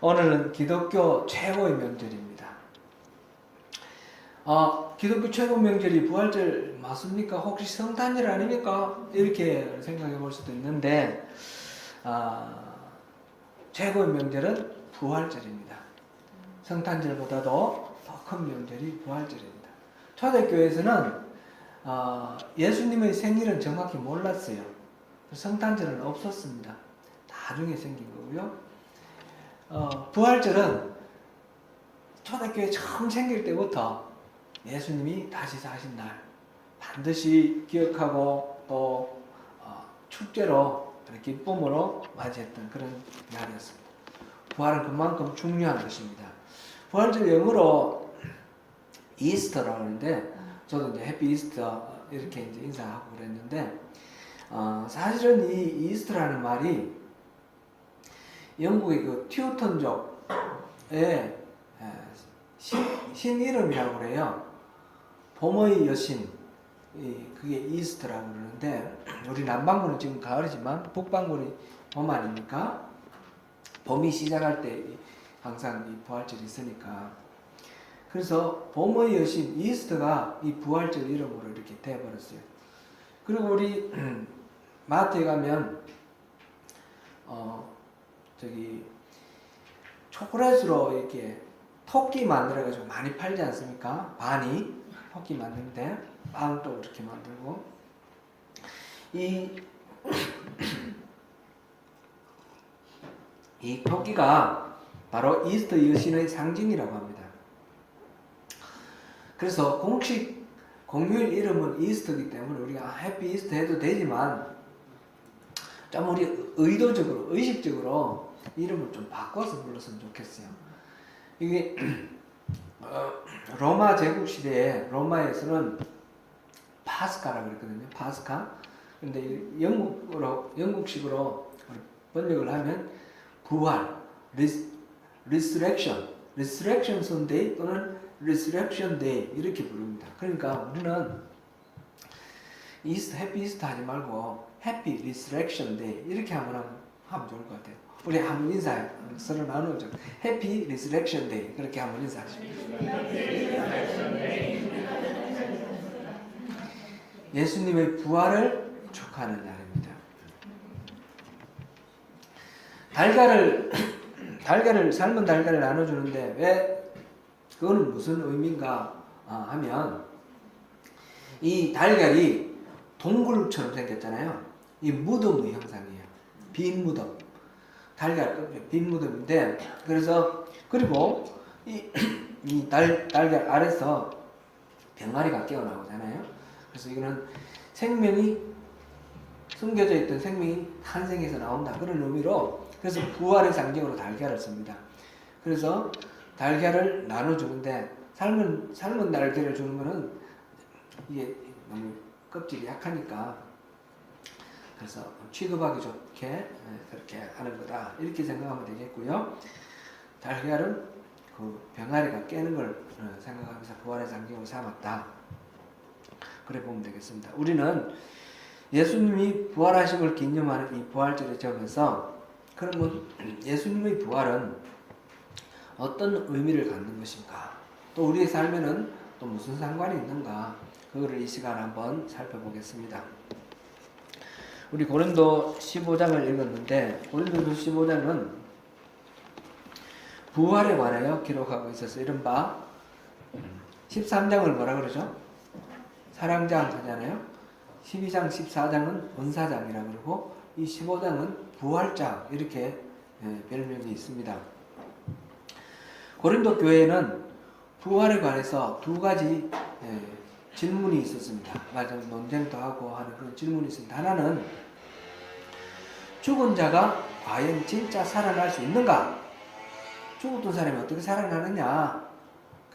오늘은 기독교 최고의 명절입니다. 기독교 최고 명절이 부활절 맞습니까? 혹시 성탄절 아닙니까? 이렇게 생각해 볼 수도 있는데 최고의 명절은 부활절입니다. 성탄절보다도 더 큰 명절이 부활절입니다. 초대교회에서는 예수님의 생일은 정확히 몰랐어요. 성탄절은 없었습니다. 나중에 생긴 거고요. 부활절은 초대교회 처음 생길 때부터 예수님이 다시 사신 날 반드시 기억하고 또 축제로 기쁨으로 맞이했던 그런 날이었습니다. 부활은 그만큼 중요한 것입니다. 부활절 영어로 이스터라고 하는데 저도 이제 해피 이스터 이렇게 이제 인사하고 그랬는데 사실은 이 이스터라는 말이 영국의 그 튜어턴족의 신 이름이라고 그래요. 봄의 여신, 그게 이스터라고 그러는데 우리 남반구는 지금 가을이지만 북반구는 봄 아닙니까? 봄이 시작할 때 항상 이 부활절이 있으니까 그래서 봄의 여신 이스터가 이 부활절 이름으로 이렇게 돼버렸어요. 그리고 우리 마트에 가면 초콜릿으로 이렇게 토끼 만들어가지고 많이 팔지 않습니까? 바니 토끼 만드는데 빵도 이렇게 만들고 이 토끼가 바로 이스터 여신의 상징이라고 합니다. 그래서 공식 공휴일 이름은 이스터이기 때문에 우리가 해피 이스터 해도 되지만 좀 우리 의도적으로 의식적으로 이름을 좀 바꿔서 불렀으면 좋겠어요. 이게 로마 제국 시대에 로마에서는 파스카라고 그랬거든요. 파스카. 근데 영국식으로 번역을 하면 부활, resurrection Sunday 또는 resurrection day 이렇게 부릅니다. 그러니까 우리는 해피 이스터 하지 말고 해피 resurrection day 이렇게 하면 좋을 것 같아요. 우리 한번 인사해 서로 나누죠. 해피 리서렉션 데이 그렇게 한번 인사하십시오. 예수님의 부활을 축하하는 날입니다. 삶은 달걀을 나눠주는데 왜 그거는 무슨 의미인가 하면 이 달걀이 동굴처럼 생겼잖아요. 이 무덤의 형상이에요. 빈 무덤. 빈 무덤인데 그리고 이 달걀 아래서 병아리가 깨어나오잖아요. 그래서 이거는 생명이 숨겨져 있던 생명이 탄생해서 나온다 그런 의미로 그래서 부활의 상징으로 달걀을 씁니다. 그래서 달걀을 나눠주는데 삶은 달걀을 주는 거는 이게 너무 껍질이 약하니까 그래서 취급하기 좋게 그렇게 하는 거다 이렇게 생각하면 되겠고요. 달걀은 그 병아리가 깨는 걸 생각하면서 부활의 상징으로 삼았다. 그래 보면 되겠습니다. 우리는 예수님이 부활하심을 기념하는 이 부활절의 점에서 그러면 예수님의 부활은 어떤 의미를 갖는 것인가? 또 우리의 삶에는 또 무슨 상관이 있는가? 그거를 이 시간에 한번 살펴보겠습니다. 우리 고린도 15장을 읽었는데 고린도 15장은 부활에 관하여 기록하고 있어서 이른바 13장을 뭐라 그러죠? 사랑장 하잖아요. 12장, 14장은 은사장이라고 그러고 이 15장은 부활장 이렇게 별명이 있습니다. 고린도 교회에는 부활에 관해서 두 가지 질문이 있었습니다. 논쟁도 하고 하는 그런 질문이 있습니다. 하나는 죽은 자가 과연 진짜 살아날 수 있는가? 죽었던 사람이 어떻게 살아나느냐?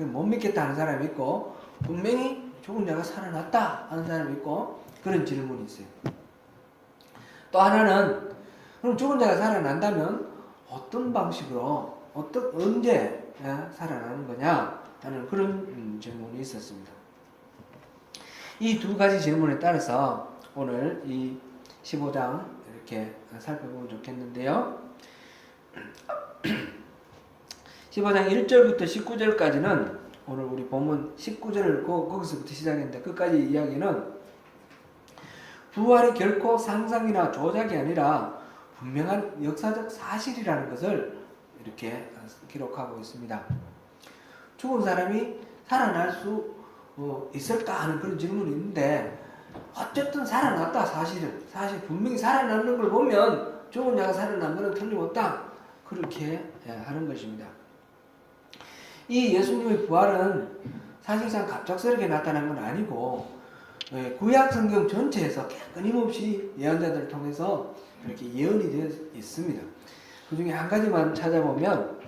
못 믿겠다 하는 사람이 있고 분명히 죽은 자가 살아났다 하는 사람이 있고 그런 질문이 있어요. 또 하나는 그럼 죽은 자가 살아난다면 어떤 방식으로 언제 살아나는 거냐 하는 그런 질문이 있었습니다. 이 두 가지 질문에 따라서 오늘 이 15장 이렇게 살펴보면 좋겠는데요. 15장 1절부터 19절까지는 오늘 우리 본문 19절을 거기서부터 시작했는데 끝까지 이야기는 부활이 결코 상상이나 조작이 아니라 분명한 역사적 사실이라는 것을 이렇게 기록하고 있습니다. 죽은 사람이 살아날 수 있을까 하는 그런 질문이 있는데 어쨌든 살아났다. 사실 분명히 살아나는 걸 보면 죽은 자가 살아난 것은 틀림없다. 그렇게 하는 것입니다. 이 예수님의 부활은 사실상 갑작스럽게 나타난 건 아니고 구약 성경 전체에서 끊임없이 예언자들을 통해서 이렇게 예언이 되어 있습니다. 그 중에 한 가지만 찾아보면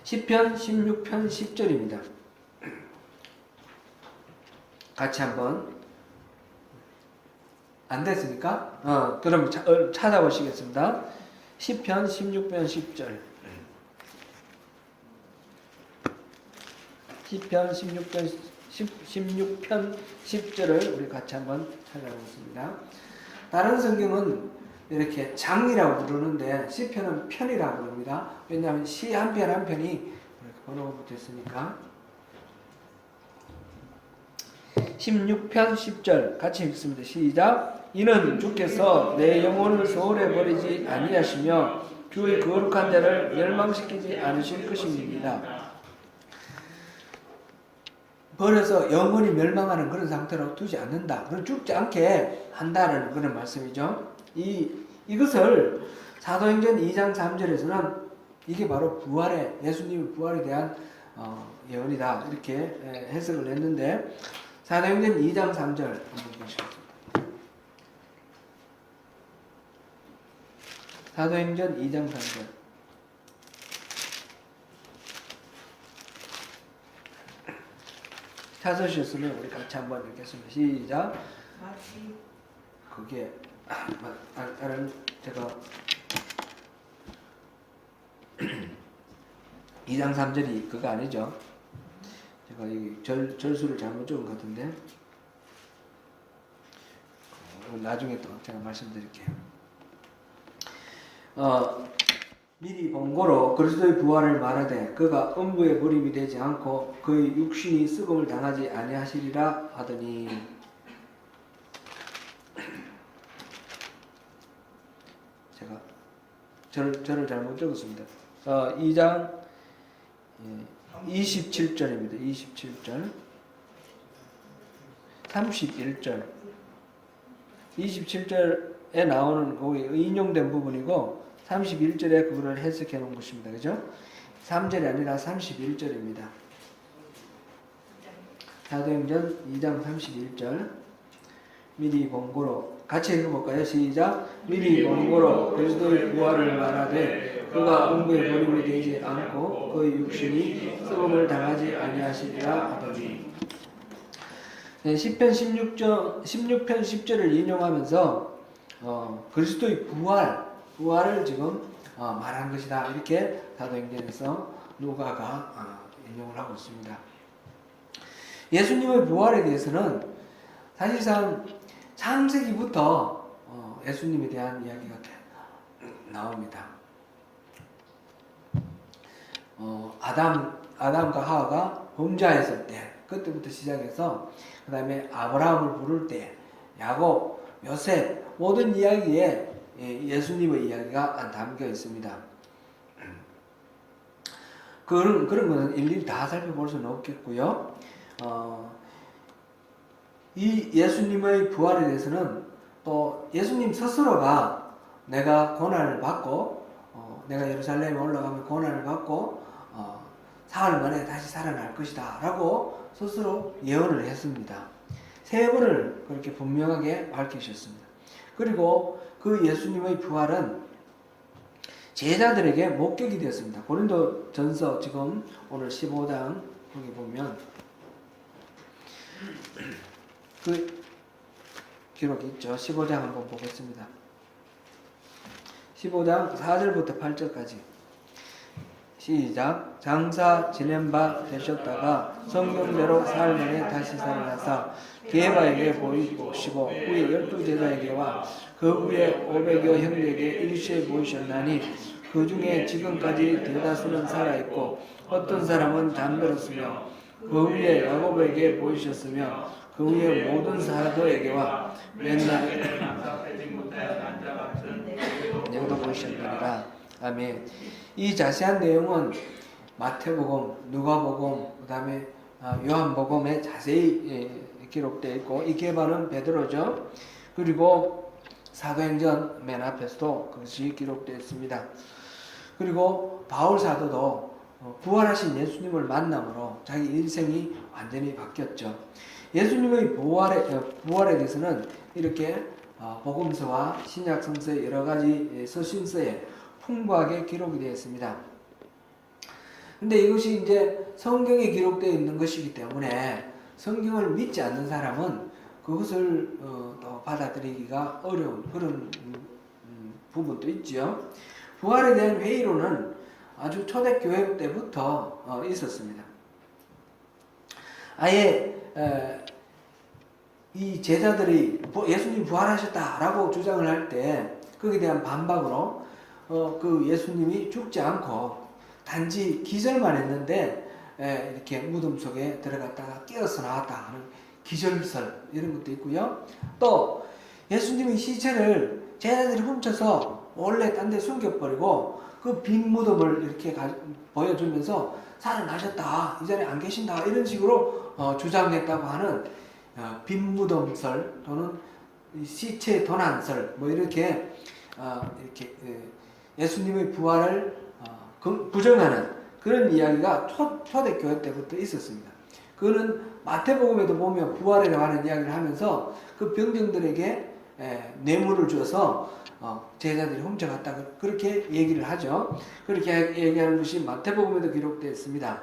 시편 16편 10절입니다. 같이 한번 안 됐습니까? 그럼 찾아보시겠습니다. 시편 16편 10절. 시편 16편 10절을 우리 같이 한번 찾아보겠습니다. 다른 성경은 이렇게 장이라고 부르는데 시편은 편이라고 부릅니다. 왜냐하면 시 한 편 한 편이 이렇게 번호가 붙어있으니까. 16편 10절 같이 읽습니다. 시작. 이는 주께서 내 영혼을 소홀히 버리지 아니하시며 주의 거룩한 자를 멸망시키지 않으실 것입니다. 버려서 영원히 멸망하는 그런 상태로 두지 않는다. 그럼 죽지 않게 한다는 그런 말씀이죠. 이것을 사도행전 2장 3절에서는 이게 바로 예수님의 부활에 대한 예언이다. 이렇게 해석을 했는데 사도행전 2장 3절 한번 보시겠습니다. 사도행전 2장 3절. 찾으셨으면 우리 같이 한번 읽겠습니다. 시작. 그게 다른 제가 2장 3절이 그거 아니죠? 제가 이 절수를 잘못 적은 것 같은데 나중에 또 제가 말씀드릴게요. 미리 본고로 그리스도의 부활을 말하되 그가 음부에 버림이 되지 않고 그의 육신이 썩음을 당하지 아니하시리라 하더니 제가 저를 잘못 적었습니다. 2장 27절입니다. 27절 31절 27절에 나오는 거기 인용된 부분이고 31절에 그거를 해석해 놓은 것입니다. 그죠? 3절이 아니라 31절입니다. 사도행전 2장 31절 미리 본고로 같이 읽어볼까요? 시작. 미리 본고로 그리스도의 부활을 말하되 그가 음부에 버림이 되지 않고 그의 육신이 썩음을 당하지 아니하시리라 하더니 시편 16편 10절을 인용하면서 그리스도의 부활을 지금 말한 것이다. 이렇게 사도행전에서 누가가 인용을 하고 있습니다. 예수님의 부활에 대해서는 사실상 창세기부터 예수님에 대한 이야기가 나옵니다. 아담과 하와가 범죄했을 때 그때부터 시작해서 그 다음에 아브라함을 부를 때 야곱, 요셉 모든 이야기에 예수님의 이야기가 담겨 있습니다. 그런 것은 일일이 다 살펴볼 수는 없겠고요. 이 예수님의 부활에 대해서는 또 예수님 스스로가 내가 고난을 받고 내가 예루살렘에 올라가면 고난을 받고 사흘 만에 다시 살아날 것이다 라고 스스로 예언을 했습니다. 3번을 그렇게 분명하게 밝히셨습니다. 그리고 그 예수님의 부활은 제자들에게 목격이 되었습니다. 고린도 전서 지금 오늘 15장 거기 보면 그 기록이 있죠. 15장 한번 보겠습니다. 15장 4절부터 8절까지 시작. 장사 지낸 바 되셨다가 성경대로 사흘 만에 다시 살아나사 게바에게 보이시고 후에 12 제자에게와 그 후에 500여 형제에게 일시에 보이셨나니 그 중에 지금까지 대다수는 살아있고 어떤 사람은 잠들었으며 그 위에 야곱에게 보이셨으며 그 위에 모든 사도에게와 맨날 여기도 보이셨느니라. 아멘. 이 자세한 내용은 마태복음, 누가복음, 그 다음에 요한복음에 자세히 기록되어 있고 이 계반은 베드로죠. 그리고 사도행전 맨 앞에서도 그것이 기록되어 있습니다. 그리고 바울 사도도 부활하신 예수님을 만남으로 자기 인생이 완전히 바뀌었죠. 예수님의 부활에 대해서는 이렇게 복음서와 신약성서의 여러 가지 서신서에 풍부하게 기록이 되어 있습니다. 근데 이것이 이제 성경에 기록되어 있는 것이기 때문에 성경을 믿지 않는 사람은 그것을 또 받아들이기가 어려운 그런 부분도 있죠. 부활에 대한 회의론은 아주 초대교회 때부터 있었습니다. 아예 이 제자들이 예수님 부활하셨다라고 주장을 할 때 거기에 대한 반박으로 그 예수님이 죽지 않고 단지 기절만 했는데 이렇게 무덤 속에 들어갔다가 깨어서 나왔다 하는 기절설 이런 것도 있고요. 또 예수님이 시체를 제자들이 훔쳐서 원래 딴 데 숨겨버리고 그 빈 무덤을 이렇게 보여주면서 살아나셨다, 이 자리에 안 계신다 이런 식으로 주장했다고 하는 빈 무덤설 또는 시체 도난설 뭐 이렇게 예수님의 부활을 부정하는 그런 이야기가 초대교회 때부터 있었습니다. 그거는 마태복음에도 보면 부활에 관한 이야기를 하면서 그 병정들에게 뇌물을 줘서 제자들이 훔쳐갔다 그렇게 얘기를 하죠. 그렇게 얘기하는 것이 마태복음에도 기록되어 있습니다.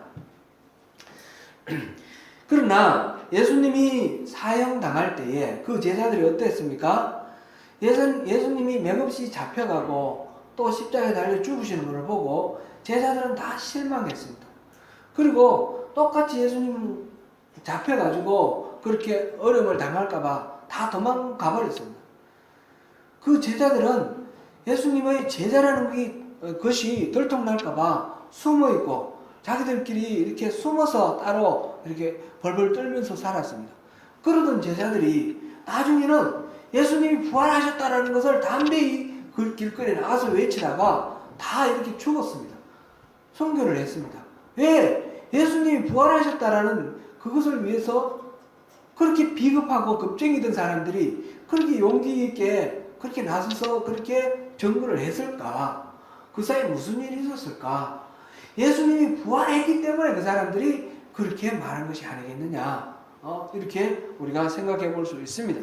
그러나 예수님이 사형당할 때에 그 제자들이 어땠습니까? 예수님이 맥없이 잡혀가고 또 십자가에 달려 죽으시는 것을 보고 제자들은 다 실망했습니다. 그리고 똑같이 예수님 잡혀가지고 그렇게 어려움을 당할까봐 다 도망가 버렸습니다. 그 제자들은 예수님의 제자라는 것이 들통날까봐 숨어있고 자기들끼리 이렇게 숨어서 따로 이렇게 벌벌 떨면서 살았습니다. 그러던 제자들이 나중에는 예수님이 부활하셨다라는 것을 담대히 그 길거리에 나가서 외치다가 다 이렇게 죽었습니다. 선교를 했습니다. 왜? 예수님이 부활하셨다라는 그것을 위해서 그렇게 비겁하고 겁쟁이던 사람들이 그렇게 용기 있게 그렇게 나서서 그렇게 전거를 했을까? 그 사이에 무슨 일이 있었을까? 예수님이 부활했기 때문에 그 사람들이 그렇게 말한 것이 아니겠느냐? 이렇게 우리가 생각해 볼 수 있습니다.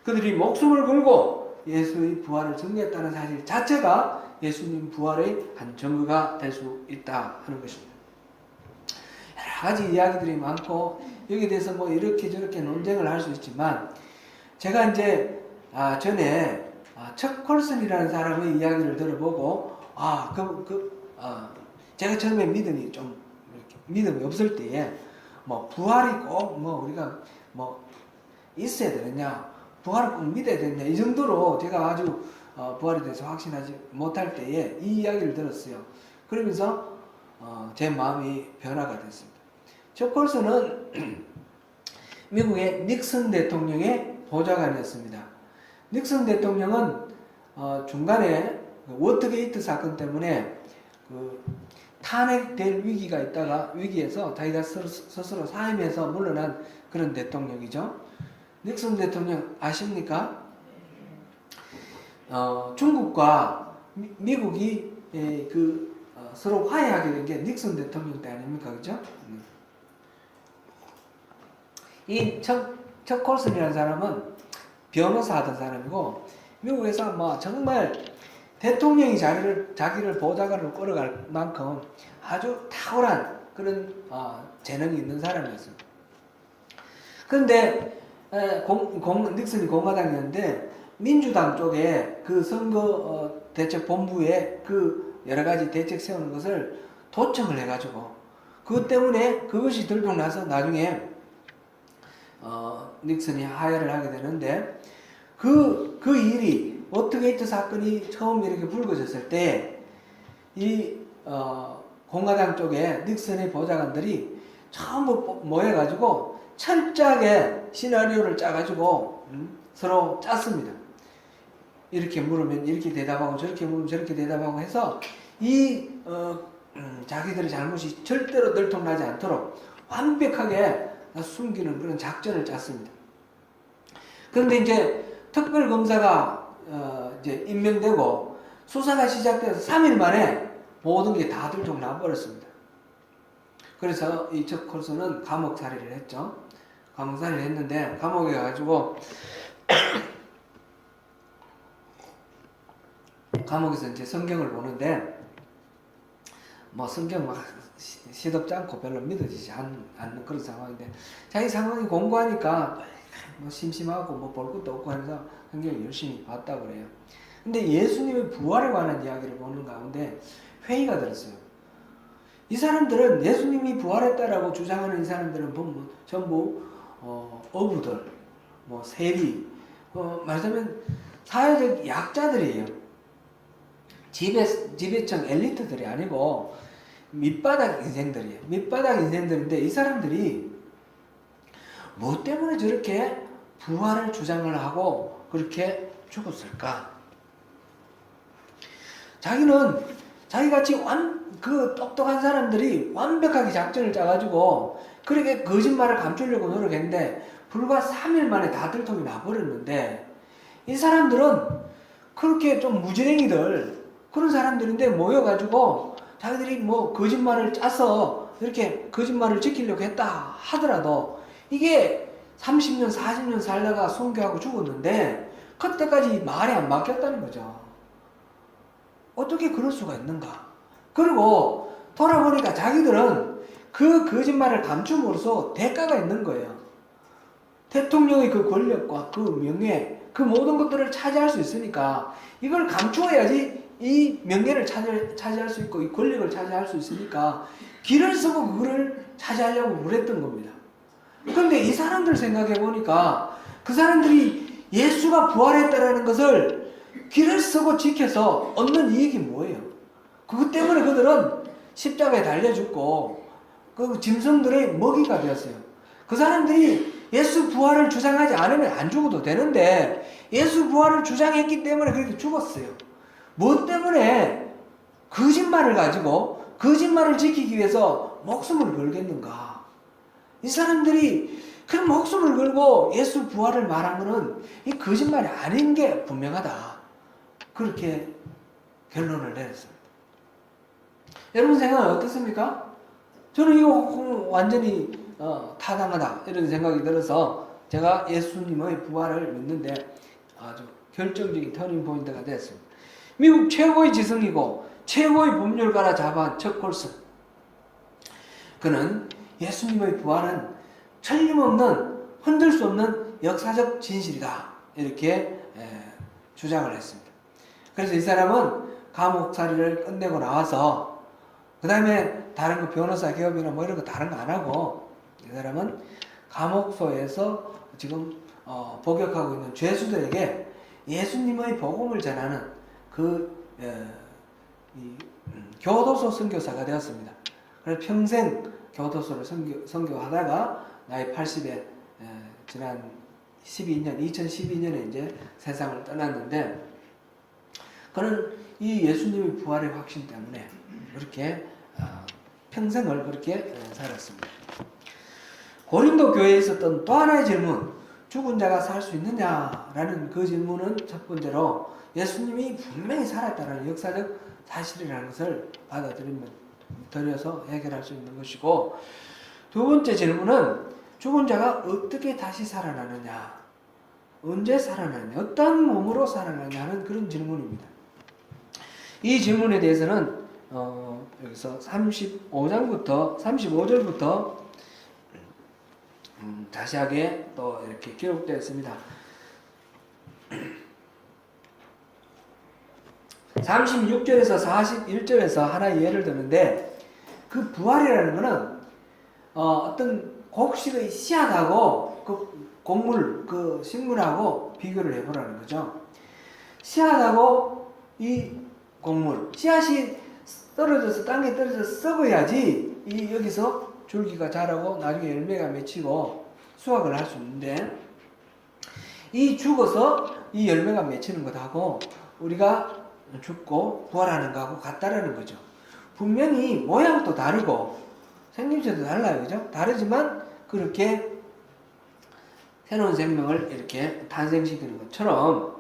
그들이 목숨을 걸고 예수의 부활을 증거했다는 사실 자체가 예수님 부활의 한 증거가 될 수 있다 하는 것입니다. 여러 가지 이야기들이 많고 여기에 대해서 뭐 이렇게 저렇게 논쟁을 할 수 있지만 제가 이제 전에 척 콜슨이라는 사람의 이야기를 들어보고 제가 처음에 믿음이 좀 이렇게 믿음이 없을 때에 뭐 부활이 꼭 뭐 우리가 뭐 있어야 되느냐, 부활을 꼭 믿어야 되느냐 이 정도로 제가 아주 부활에 대해서 확신하지 못할 때에 이 이야기를 들었어요. 그러면서 제 마음이 변화가 됐습니다. 척 콜슨은 미국의 닉슨 대통령의 보좌관이었습니다. 닉슨 대통령은 중간에 워터게이트 사건 때문에 탄핵될 위기가 있다가 위기에서 자기가 스스로 사임해서 물러난 그런 대통령이죠. 닉슨 대통령 아십니까? 중국과 미국이 서로 화해하게 된 게 닉슨 대통령 때 아닙니까? 그죠? 이 척 콜슨이라는 사람은 변호사 하던 사람이고 미국에서 뭐 정말 대통령이 자기를 보좌관으로 끌어갈 만큼 아주 탁월한 그런 재능이 있는 사람이었습니다. 그런데 닉슨이 공화당이었는데 민주당 쪽에 그 선거 대책 본부에 그 여러 가지 대책 세우는 것을 도청을 해가지고 그것 때문에 그것이 들통나서 나중에 닉슨이 하야를 하게 되는데 그 일이 워터게이트 사건이 처음 이렇게 불거졌을 때 이 공화당 쪽에 닉슨의 보좌관들이 전부 모여가지고 철저하게 시나리오를 짜가지고 서로 짰습니다. 이렇게 물으면 이렇게 대답하고 저렇게 물으면 저렇게 대답하고 해서 이 자기들의 잘못이 절대로 들통나지 않도록 완벽하게 숨기는 그런 작전을 짰습니다. 그런데 이제 특별검사가 이제 임명되고 수사가 시작돼서 3일 만에 모든 게 다 들통나 버렸습니다. 그래서 이 척 콜슨은 감옥살이를 했죠. 감옥살이를 했는데 감옥에 가가지고 감옥에서 이제 성경을 보는데 뭐 성경 막 시덥지 않고 별로 믿어지지 않는 그런 상황인데 자기 상황이 공고하니까 뭐 심심하고 뭐 볼 것도 없고 해서 성경을 열심히 봤다고 그래요. 근데 예수님의 부활에 관한 이야기를 보는 가운데 회의가 들었어요. 이 사람들은 예수님이 부활했다라고 주장하는 이 사람들은 전부 어부들, 뭐 세리, 말하자면 사회적 약자들이에요. 지배층 엘리트들이 아니고 밑바닥 인생들이에요. 밑바닥 인생들인데 이 사람들이 뭐 때문에 저렇게 부활을 주장을 하고 그렇게 죽었을까? 자기는 자기같이 그 똑똑한 사람들이 완벽하게 작전을 짜가지고 그렇게 거짓말을 감추려고 노력했는데 불과 3일 만에 다 들통이 나버렸는데 이 사람들은 그렇게 좀 무지랭이들 그런 사람들인데 모여가지고 자기들이 뭐 거짓말을 짜서 이렇게 거짓말을 지키려고 했다 하더라도 이게 30년 40년 살다가 순교하고 죽었는데 그때까지 말이 안 바뀌었다는 거죠. 어떻게 그럴 수가 있는가? 그리고 돌아보니까 자기들은 그 거짓말을 감춤으로써 대가가 있는 거예요. 대통령의 그 권력과 그 명예, 그 모든 것들을 차지할 수 있으니까 이걸 감추어야지 이 명예를 차지할 수 있고 이 권력을 차지할 수 있으니까 길을 쓰고 그거를 차지하려고 그랬던 겁니다. 그런데 이 사람들 생각해 보니까 그 사람들이 예수가 부활했다라는 것을 길을 쓰고 지켜서 얻는 이익이 뭐예요? 그것 때문에 그들은 십자가에 달려 죽고 그 짐승들의 먹이가 되었어요. 그 사람들이 예수 부활을 주장하지 않으면 안 죽어도 되는데 예수 부활을 주장했기 때문에 그렇게 죽었어요. 뭐 때문에 거짓말을 가지고 거짓말을 지키기 위해서 목숨을 걸겠는가? 이 사람들이 그 목숨을 걸고 예수 부활을 말한 것은 이 거짓말이 아닌 게 분명하다. 그렇게 결론을 내렸습니다. 여러분 생각은 어떻습니까? 저는 이거 완전히 타당하다 이런 생각이 들어서 제가 예수님의 부활을 믿는데 아주 결정적인 터닝 포인트가 됐습니다. 미국 최고의 지성이고 최고의 법률가라 자부한 척 콜슨. 그는 예수님의 부활은 틀림없는 흔들 수 없는 역사적 진실이다 이렇게 주장을 했습니다. 그래서 이 사람은 감옥살이를 끝내고 나와서 그 다음에 다른 거 변호사 개업이나 뭐 이런 거 다른 거 안 하고 이 사람은 감옥소에서 지금 복역하고 있는 죄수들에게 예수님의 복음을 전하는 교도소 선교사가 되었습니다. 그래서 평생 교도소를 선교하다가 나이 80에 지난 2012년에 이제 세상을 떠났는데 그는 이 예수님의 부활의 확신 때문에 그렇게 평생을 그렇게 살았습니다. 고린도 교회에 있었던 또 하나의 질문, 죽은 자가 살 수 있느냐라는 그 질문은 첫 번째로 예수님이 분명히 살았다는 역사적 사실이라는 것을 받아들여서 해결할 수 있는 것이고, 두 번째 질문은 죽은 자가 어떻게 다시 살아나느냐, 언제 살아나느냐, 어떤 몸으로 살아나느냐 하는 그런 질문입니다. 이 질문에 대해서는 여기서 35절부터 자세하게 또 이렇게 기록되어 있습니다. 36절에서 41절에서 하나의 예를 드는데, 그 부활이라는 것은 어떤 곡식의 씨앗하고 그 곡물, 그 식물하고 비교를 해보라는 거죠. 씨앗하고 이 곡물, 씨앗이 떨어져서 땅에 떨어져서 썩어야지 여기서 줄기가 자라고 나중에 열매가 맺히고 수확을 할 수 있는데, 이 죽어서 이 열매가 맺히는 것하고 우리가 죽고 부활하는 것하고 같다라는 거죠. 분명히 모양도 다르고 생김새도 달라요. 그죠? 다르지만 그렇게 새로운 생명을 이렇게 탄생시키는 것처럼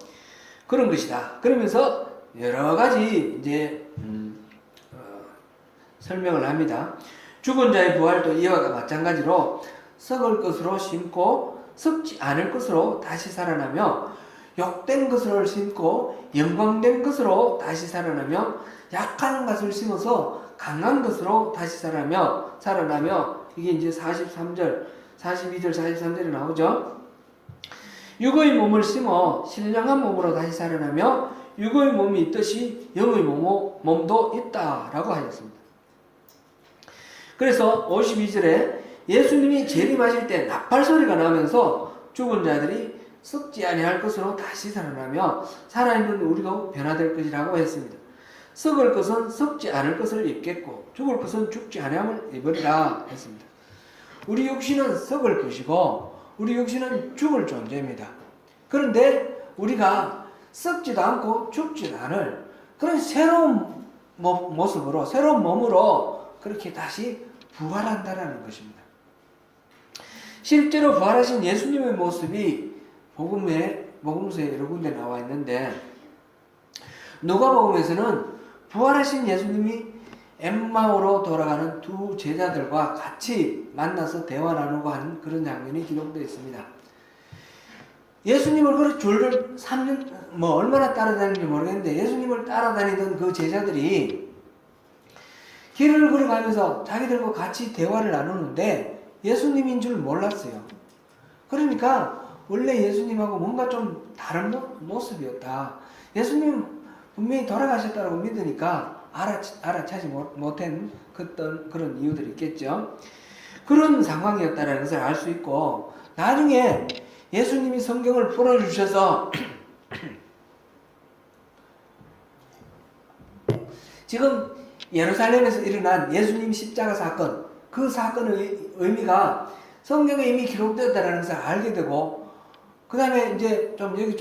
그런 것이다. 그러면서 여러 가지 이제 설명을 합니다. 죽은 자의 부활도 이와 마찬가지로 썩을 것으로 심고 썩지 않을 것으로 다시 살아나며, 욕된 것을 심고 영광된 것으로 다시 살아나며, 약한 것을 심어서 강한 것으로 다시 살아나며, 이게 이제 43절, 42절, 43절에 나오죠. 육의 몸을 심어 신령한 몸으로 다시 살아나며 육의 몸이 있듯이 영의 몸도 있다라고 하셨습니다. 그래서 52절에 예수님이 재림하실 때 나팔 소리가 나면서 죽은 자들이 썩지 아니할 것으로 다시 살아나며 살아있는 우리도 변화될 것이라고 했습니다. 썩을 것은 썩지 않을 것을 입겠고 죽을 것은 죽지 아니함을 입으리라 했습니다. 우리 육신은 썩을 것이고 우리 육신은 죽을 존재입니다. 그런데 우리가 썩지도 않고 죽지도 않을 그런 새로운 모습으로, 새로운 몸으로 그렇게 다시 부활한다라는 것입니다. 실제로 부활하신 예수님의 모습이 복음서에 여러 군데 나와 있는데, 누가복음에서는 부활하신 예수님이 엠마오로 돌아가는 두 제자들과 같이 만나서 대화 나누고 하는 그런 장면이 기록되어 있습니다. 예수님을 그렇게 줄줄 3년 얼마나 따라다니는지 모르겠는데, 예수님을 따라다니던 그 제자들이 길을 걸어가면서 자기들과 같이 대화를 나누는데 예수님인 줄 몰랐어요. 그러니까 원래 예수님하고 뭔가 좀 다른 모습이었다. 예수님 분명히 돌아가셨다고 믿으니까 알아차지 못한 그런 이유들이 있겠죠. 그런 상황이었다는 것을 알 수 있고, 나중에 예수님이 성경을 풀어주셔서 지금 예루살렘에서 일어난 예수님 십자가 사건, 그 사건의 의미가 성경에 이미 기록되었다는 것을 알게 되고, 그 다음에 이제 여기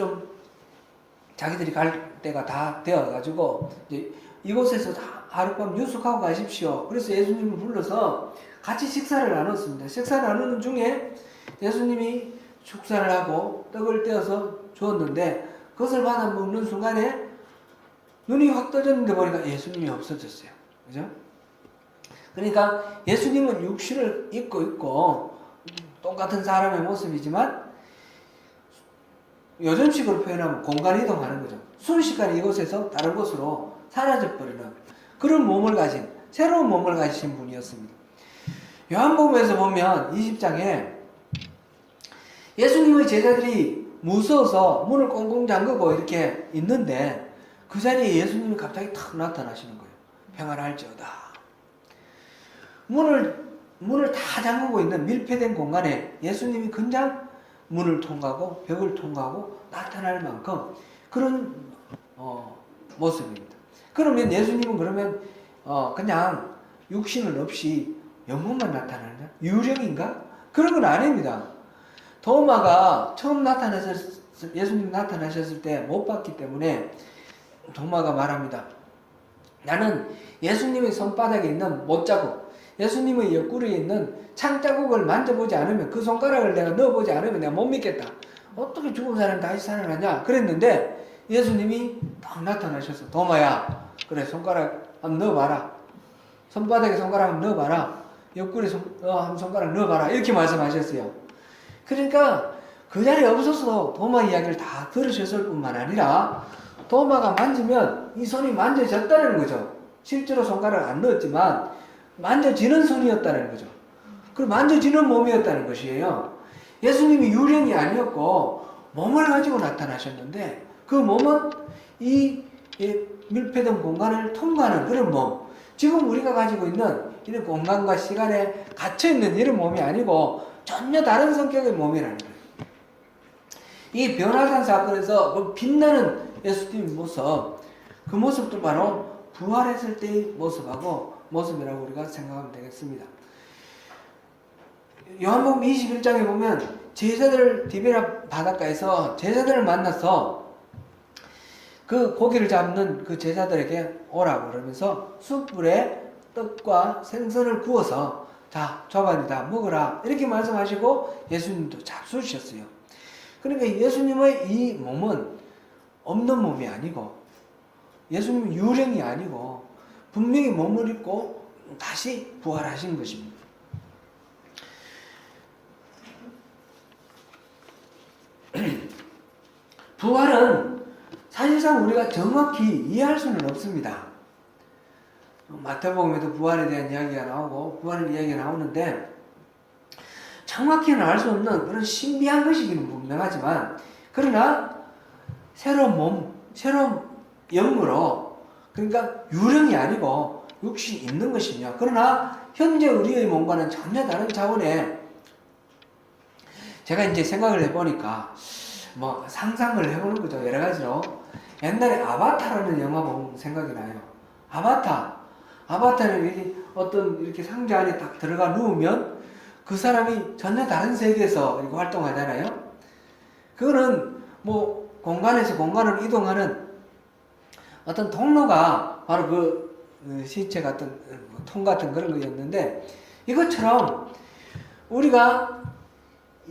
자기들이 갈 때가 다 되어가지고 이제 이곳에서 하룻밤 유숙하고 가십시오. 그래서 예수님을 불러서 같이 식사를 나눴습니다. 식사를 나누는 중에 예수님이 축사를 하고 떡을 떼어서 주었는데, 그것을 받아 먹는 순간에 눈이 확 떠졌는데 보니까 예수님이 없어졌어요. 그죠? 그러니까 예수님은 육신을 입고 있고 똑같은 사람의 모습이지만 요즘식으로 표현하면 공간 이동하는 거죠. 순식간에 이곳에서 다른 곳으로 사라져버리는 그런 몸을 가진, 새로운 몸을 가지신 분이었습니다. 요한복음에서 보면 20장에 예수님의 제자들이 무서워서 문을 꽁꽁 잠그고 이렇게 있는데, 그 자리에 예수님이 갑자기 탁 나타나시는 거예요. 평안할지어다. 문을 다 잠그고 있는 밀폐된 공간에 예수님이 그냥 문을 통과하고 벽을 통과하고 나타날 만큼 그런 모습입니다. 그러면 예수님은 그냥 육신은 없이 영혼만 나타나느냐? 유령인가? 그런 건 아닙니다. 도마가 처음 예수님 나타나셨을 때 못 봤기 때문에 도마가 말합니다. 나는 예수님의 손바닥에 있는 못자국, 예수님의 옆구리에 있는 창자국을 만져보지 않으면, 그 손가락을 내가 넣어보지 않으면 내가 못 믿겠다. 어떻게 죽은 사람이 다시 살아나냐? 그랬는데 예수님이 딱 나타나셔서, 도마야, 그래, 손가락 한번 넣어봐라. 손바닥에 손가락 한번 넣어봐라. 옆구리 한 손가락 넣어봐라. 이렇게 말씀하셨어요. 그러니까 그 자리에 없어서 도마 이야기를 다 들으셨을 뿐만 아니라, 도마가 만지면 이 손이 만져졌다는 거죠. 실제로 손가락을 안 넣었지만 만져지는 손이었다는 거죠. 그리고 만져지는 몸이었다는 것이에요. 예수님이 유령이 아니었고 몸을 가지고 나타나셨는데, 그 몸은 이 밀폐된 공간을 통과하는 그런 몸, 지금 우리가 가지고 있는 이런 공간과 시간에 갇혀있는 이런 몸이 아니고 전혀 다른 성격의 몸이라는 거예요. 이 변화산 사건에서 그 빛나는 예수님의 모습, 그 모습도 바로 부활했을 때의 모습이라고 우리가 생각하면 되겠습니다. 요한복음 21장에 보면 제자들 디베라 바닷가에서 제자들을 만나서 그 고기를 잡는 그 제자들에게 오라고 그러면서 숯불에 떡과 생선을 구워서 자, 저반이다 먹어라 이렇게 말씀하시고 예수님도 잡수셨어요. 그러니까 예수님의 이 몸은 없는 몸이 아니고 예수님은 유령이 아니고 분명히 몸을 입고 다시 부활하신 것입니다. 부활은 사실상 우리가 정확히 이해할 수는 없습니다. 마태복음에도 부활에 대한 이야기가 나오고 부활의 이야기가 나오는데 정확히는 알 수 없는 그런 신비한 것이기는 분명하지만 그러나 새로운 몸, 새로운 영으로 그러니까 유령이 아니고 육신이 있는 것이며 그러나 현재 우리의 몸과는 전혀 다른 차원의 제가 이제 생각을 해보니까 뭐 상상을 해보는 거죠. 여러 가지로 옛날에 아바타라는 영화 보면 생각이 나요. 아바타는 이렇게 어떤 이렇게 상자 안에 딱 들어가 누우면 그 사람이 전혀 다른 세계에서 이렇게 활동하잖아요. 그거는 뭐 공간에서 공간으로 이동하는 어떤 통로가 바로 그 시체 같은 통 같은 그런 거였는데 이것처럼 우리가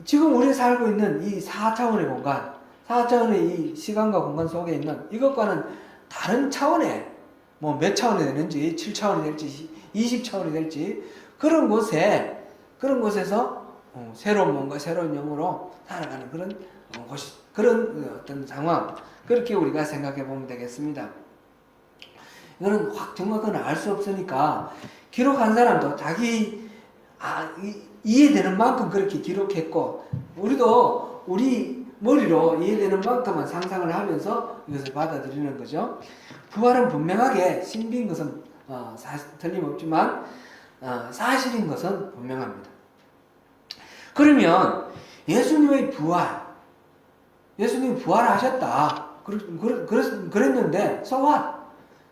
지금 우리가 살고 있는 이 4차원의 공간, 4차원의 이 시간과 공간 속에 있는 이것과는 다른 차원의 뭐 몇 차원이 되는지 7차원이 될지 20차원이 될지 그런 곳에서 새로운 몸과 새로운 영으로 살아가는 그런 곳이 그런 어떤 상황 그렇게 우리가 생각해 보면 되겠습니다. 이거는 확 정확하게 알 수 없으니까 기록한 사람도 자기 이해되는 만큼 그렇게 기록했고 우리도 우리 머리로 이해되는 만큼만 상상을 하면서 이것을 받아들이는 거죠. 부활은 분명하게 신비인 것은 틀림없지만 사실인 것은 분명합니다. 그러면 예수님이 부활하셨다. 그랬는데 so what?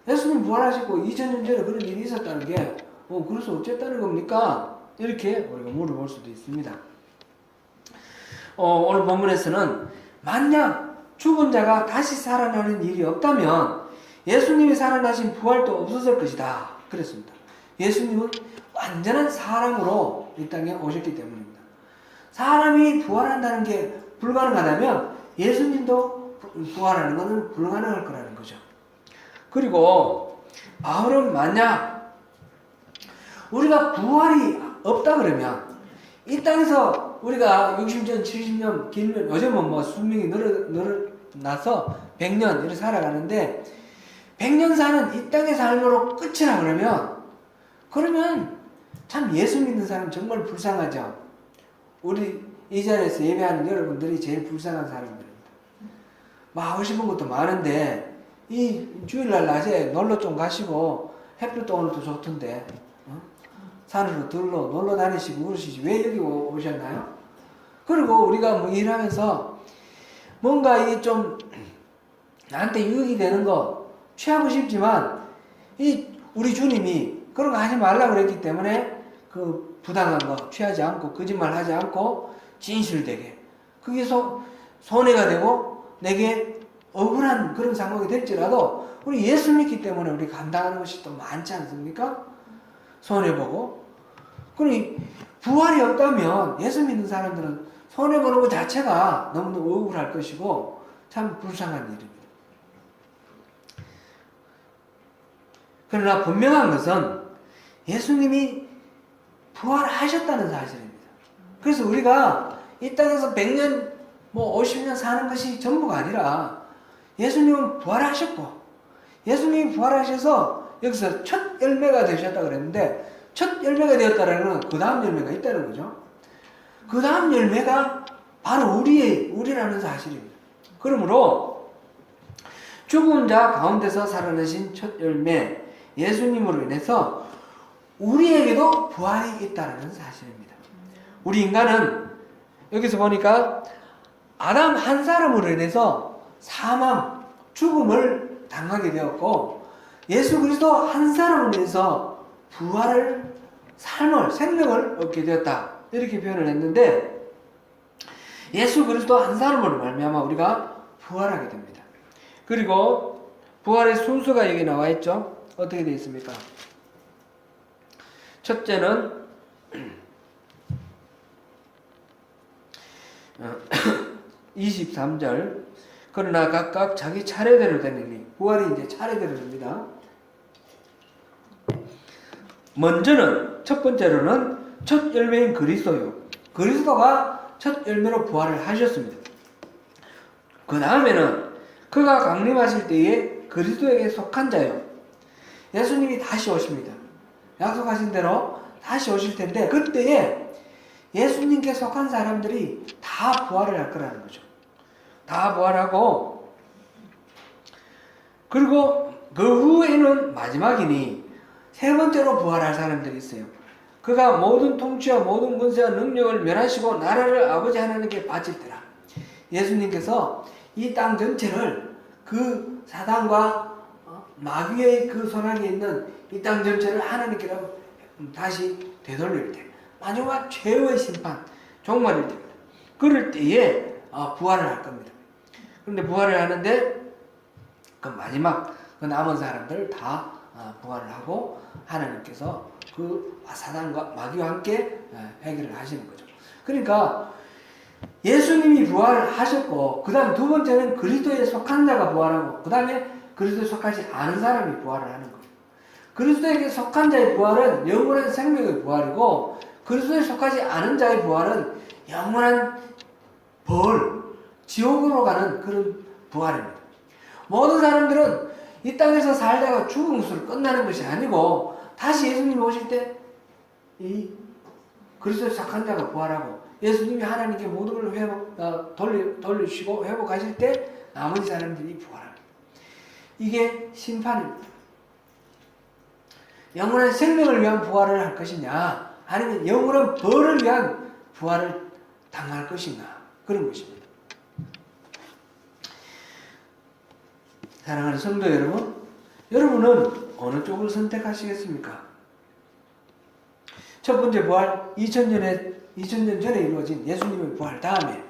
예수님 부활하시고 2000년 전에 그런 일이 있었다는 게 그래서 어쨌다는 겁니까? 이렇게 우리가 물어볼 수도 있습니다. 오늘 본문에서는 만약 죽은 자가 다시 살아나는 일이 없다면 예수님이 살아나신 부활도 없었을 것이다. 그랬습니다. 예수님은 완전한 사람으로 이 땅에 오셨기 때문입니다. 사람이 부활한다는 게 불가능하다면 예수님도 부활하는 것은 불가능할 거라는 거죠. 그리고 바울은 만약 우리가 부활이 없다 그러면 이 땅에서 우리가 60년, 70년, 길면 요즘은 뭐 수명이 늘어나서 100년 이렇게 살아가는데 100년 사는 이 땅의 삶으로 끝이라 그러면 참 예수 믿는 사람 정말 불쌍하죠. 우리 이 자리에서 예배하는 여러분들이 제일 불쌍한 사람들입니다. 뭐 하고 싶은 것도 많은데 이 주일날 낮에 놀러 좀 가시고 햇빛도 오늘도 좋던데 산으로 놀러 다니시고 그러시지 왜 여기 오셨나요? 그리고 우리가 뭐 일하면서 뭔가 이게 좀 나한테 유익이 되는 거 취하고 싶지만 우리 주님이 그런 거 하지 말라고 그랬기 때문에 그 부당한 거 취하지 않고 거짓말 하지 않고 진실되게 그게 손해가 되고 내게 억울한 그런 상황이 될지라도 우리 예수 믿기 때문에 우리 감당하는 것이 또 많지 않습니까? 손해보고 그러니 부활이 없다면 예수 믿는 사람들은 손해보는 것 자체가 너무너무 억울할 것이고 참 불쌍한 일입니다. 그러나 분명한 것은 예수님이 부활하셨다는 사실입니다. 그래서 우리가 이 땅에서 100년, 50년 사는 것이 전부가 아니라 예수님은 부활하셨고 예수님이 부활하셔서 여기서 첫 열매가 되셨다 그랬는데 첫 열매가 되었다는 건 그 다음 열매가 있다는 거죠. 그 다음 열매가 바로 우리라는 사실입니다. 그러므로 죽은 자 가운데서 살아나신 첫 열매 예수님으로 인해서 우리에게도 부활이 있다는 사실입니다. 우리 인간은 여기서 보니까 아담 한 사람으로 인해서 사망, 죽음을 당하게 되었고 예수 그리스도 한 사람을 위해서 부활을, 삶을, 생명을 얻게 되었다. 이렇게 표현을 했는데, 예수 그리스도 한 사람으로 말미암아 우리가 부활하게 됩니다. 그리고 부활의 순서가 여기 나와 있죠. 어떻게 되어 있습니까? 첫째는 23절, 그러나 각각 자기 차례대로 되느니, 부활이 이제 차례대로 됩니다. 먼저는, 첫 번째로는 첫 열매인 그리스도요. 그리스도가 첫 열매로 부활을 하셨습니다. 그 다음에는 그가 강림하실 때에 그리스도에게 속한 자요. 예수님이 다시 오십니다. 약속하신 대로 다시 오실 텐데, 그때에 예수님께 속한 사람들이 다 부활을 할 거라는 거죠. 다 부활하고, 그리고 그 후에는 마지막이니 세 번째로 부활할 사람들이 있어요. 그가 모든 통치와 모든 권세와 능력을 멸하시고 나라를 아버지 하나님께 바칠 때라. 예수님께서 이 땅 전체를, 그 사단과 마귀의 그 손안에 있는 이 땅 전체를 하나님께로 다시 되돌릴 때, 마지막 최후의 심판, 종말일 때입니다. 그럴 때에 부활을 할 겁니다. 그런데 부활을 하는데 그 마지막 그 남은 사람들 다 부활을 하고 하나님께서 그 사단과 마귀와 함께 해결을 하시는 거죠. 그러니까 예수님이 부활하셨고, 그 다음 두 번째는 그리스도에 속한 자가 부활하고, 그 다음에 그리스도에 속하지 않은 사람이 부활을 하는 거예요. 그리스도에게 속한 자의 부활은 영원한 생명의 부활이고, 그리스도에 속하지 않은 자의 부활은 영원한 벌, 지옥으로 가는 그런 부활입니다. 모든 사람들은 이 땅에서 살다가 죽은 것으로 끝나는 것이 아니고, 다시 예수님이 오실 때 이 그리스도에 속한 자가 부활하고, 예수님이 하나님께 모든 걸 돌리시고 회복하실 때 나머지 사람들이 부활합니다. 이게 심판입니다. 영원한 생명을 위한 부활을 할 것이냐, 아니면 영원한 벌을 위한 부활을 당할 것인가, 그런 것입니다. 사랑하는 성도 여러분, 여러분은 어느 쪽을 선택하시겠습니까? 첫 번째 부활, 2000년 전에 이루어진 예수님의 부활 다음에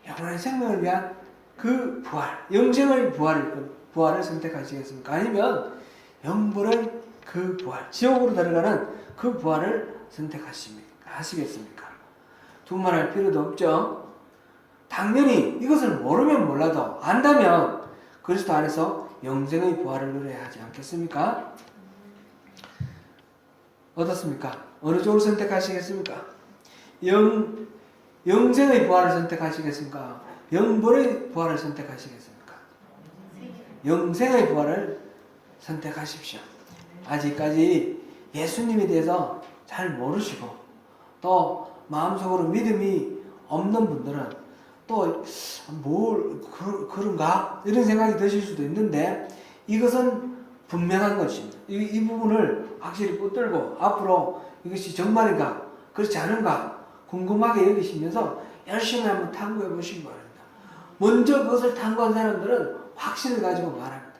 영원한 생명을 위한 그 부활, 영생의 부활을 선택하시겠습니까? 아니면 영벌의 그 부활, 지옥으로 들어가는 그 부활을 선택하시겠습니까? 두말할 필요도 없죠. 당연히 이것을 모르면 몰라도 안다면 그리스도 안에서 영생의 부활을 누려야 하지 않겠습니까? 어떻습니까? 어느 쪽을 선택하시겠습니까? 영생의 부활을 선택하시겠습니까? 영벌의 부활을 선택하시겠습니까? 영생의 부활을 선택하십시오. 아직까지 예수님에 대해서 잘 모르시고 또 마음속으로 믿음이 없는 분들은 또 그런가? 이런 생각이 드실 수도 있는데, 이것은 분명한 것입니다. 이 부분을 확실히 붙들고 앞으로 이것이 정말인가 그렇지 않은가 궁금하게 여기시면서 열심히 한번 탐구해 보시기 바랍니다. 먼저 그것을 탐구한 사람들은 확신을 가지고 말합니다.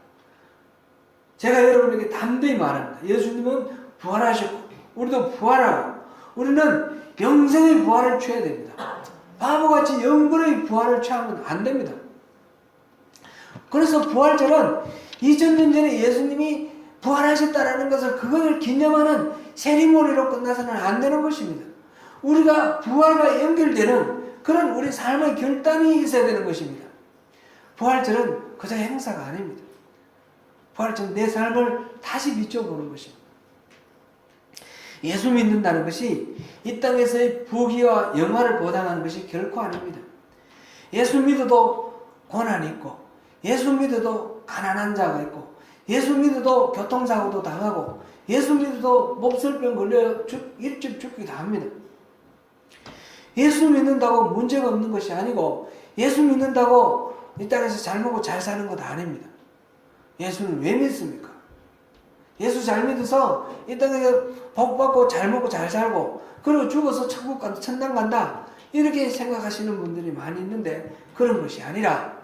제가 여러분에게 담대히 말합니다. 예수님은 부활하셨고 우리도 부활하고, 우리는 영생의 부활을 취해야 됩니다. 바보같이 영벌의 부활을 취하면 안 됩니다. 그래서 부활절은 2000년 전에 예수님이 부활하셨다라는 것을, 그것을 기념하는 세리머니로 끝나서는 안 되는 것입니다. 우리가 부활과 연결되는 그런 우리 삶의 결단이 있어야 되는 것입니다. 부활절은 그저 행사가 아닙니다. 부활절은 내 삶을 다시 비춰보는 것입니다. 예수 믿는다는 것이 이 땅에서의 부귀와 영화를 보장하는 것이 결코 아닙니다. 예수 믿어도 고난이 있고, 예수 믿어도 가난한 자가 있고, 예수 믿어도 교통사고도 당하고, 예수 믿어도 몹쓸병 걸려 일찍 죽기도 합니다. 예수 믿는다고 문제가 없는 것이 아니고, 예수 믿는다고 이 땅에서 잘 먹고 잘 사는 것도 아닙니다. 예수는 왜 믿습니까? 예수 잘 믿어서 이 땅에서 복 받고 잘 먹고 잘 살고, 그리고 죽어서 천국 간다, 천당 간다, 이렇게 생각하시는 분들이 많이 있는데, 그런 것이 아니라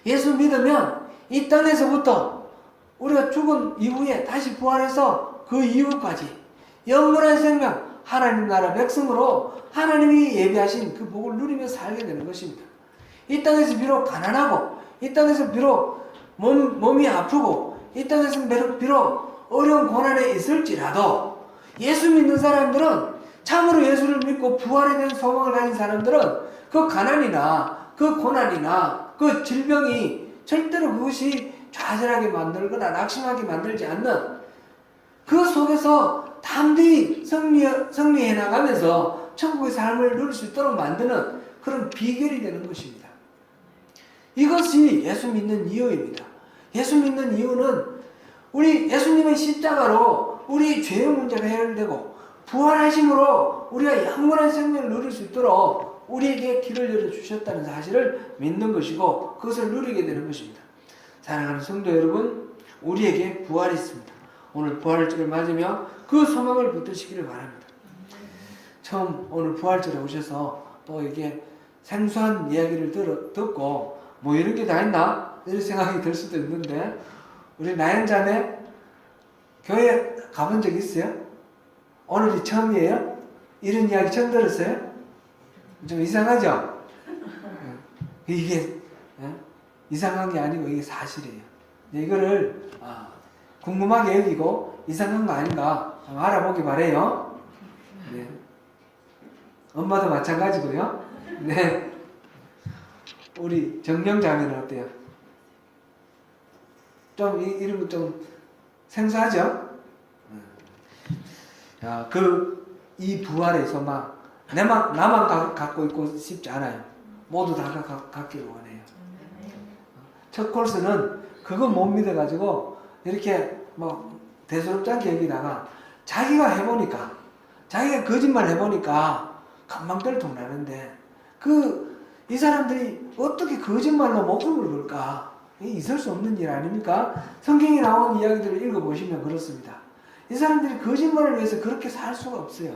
예수 믿으면 이 땅에서부터 우리가 죽은 이후에 다시 부활해서 그 이후까지 영원한 생명, 하나님 나라 백성으로 하나님이 예비하신 그 복을 누리며 살게 되는 것입니다. 이 땅에서 비록 가난하고, 이 땅에서 비록 몸이 아프고, 이 땅에서 비록 어려운 고난에 있을지라도 예수 믿는 사람들은, 참으로 예수를 믿고 부활에 대한 소망을 가진 사람들은 그 가난이나 그 고난이나 그 질병이 절대로 그것이 좌절하게 만들거나 낙심하게 만들지 않는, 그 속에서 담대히 승리해 나가면서 천국의 삶을 누릴 수 있도록 만드는 그런 비결이 되는 것입니다. 이것이 예수 믿는 이유입니다. 예수 믿는 이유는 우리 예수님의 십자가로 우리 죄의 문제가 해결되고 부활하심으로 우리가 영원한 생명을 누릴 수 있도록 우리에게 길을 열어주셨다는 사실을 믿는 것이고 그것을 누리게 되는 것입니다. 사랑하는 성도 여러분, 우리에게 부활이 있습니다. 오늘 부활절을 맞으며 그 소망을 붙드시기를 바랍니다. 처음 오늘 부활절에 오셔서 또 이게 생소한 이야기를 듣고 뭐 이런 게 다 있나? 이런 생각이 들 수도 있는데, 우리 나연자매 교회 가본 적 있어요? 오늘이 처음이에요? 이런 이야기 처음 들었어요? 좀 이상하죠? 이게 이상한 게 아니고 이게 사실이에요. 이거를 궁금하게 여기고 이상한 거 아닌가 한번 알아보기 바래요. 네. 엄마도 마찬가지고요. 네. 우리 정령자매는 어때요? 좀 이런 거 좀 생소하죠? 이 부활의 소망, 나만 갖고 있고 싶지 않아요. 모두 다 갖기를 원해요. 첫 코र्스는 그거 못 믿어가지고 이렇게 뭐 대수롭지 않게 여기다가 자기가 해보니까, 자기가 거짓말 해보니까 금방 들통나는데 이 사람들이 어떻게 거짓말로 목숨을 걸까? 있을 수 없는 일 아닙니까? 성경에 나온 이야기들을 읽어보시면 그렇습니다. 이 사람들이 거짓말을 위해서 그렇게 살 수가 없어요.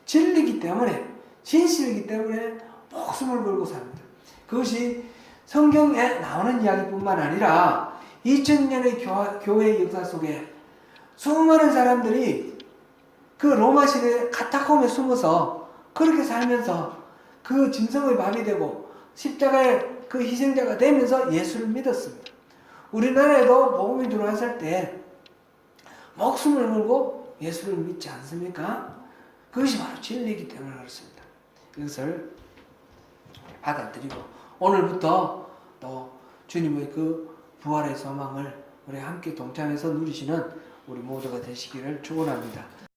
진리이기 때문에, 진실이기 때문에 목숨을 걸고 삽니다. 그것이 성경에 나오는 이야기뿐만 아니라 2000년의 교회의 역사 속에 수많은 사람들이 그 로마 시대 카타콤에 숨어서 그렇게 살면서 그 짐승의 밥이 되고 십자가의 그 희생자가 되면서 예수를 믿었습니다. 우리나라에도 복음이 들어왔을 때 목숨을 걸고 예수를 믿지 않습니까? 그것이 바로 진리이기 때문에 그렇습니다. 이것을 받아들이고 오늘부터 또 주님의 그 부활의 소망을 우리 함께 동참해서 누리시는 우리 모두가 되시기를 축원합니다.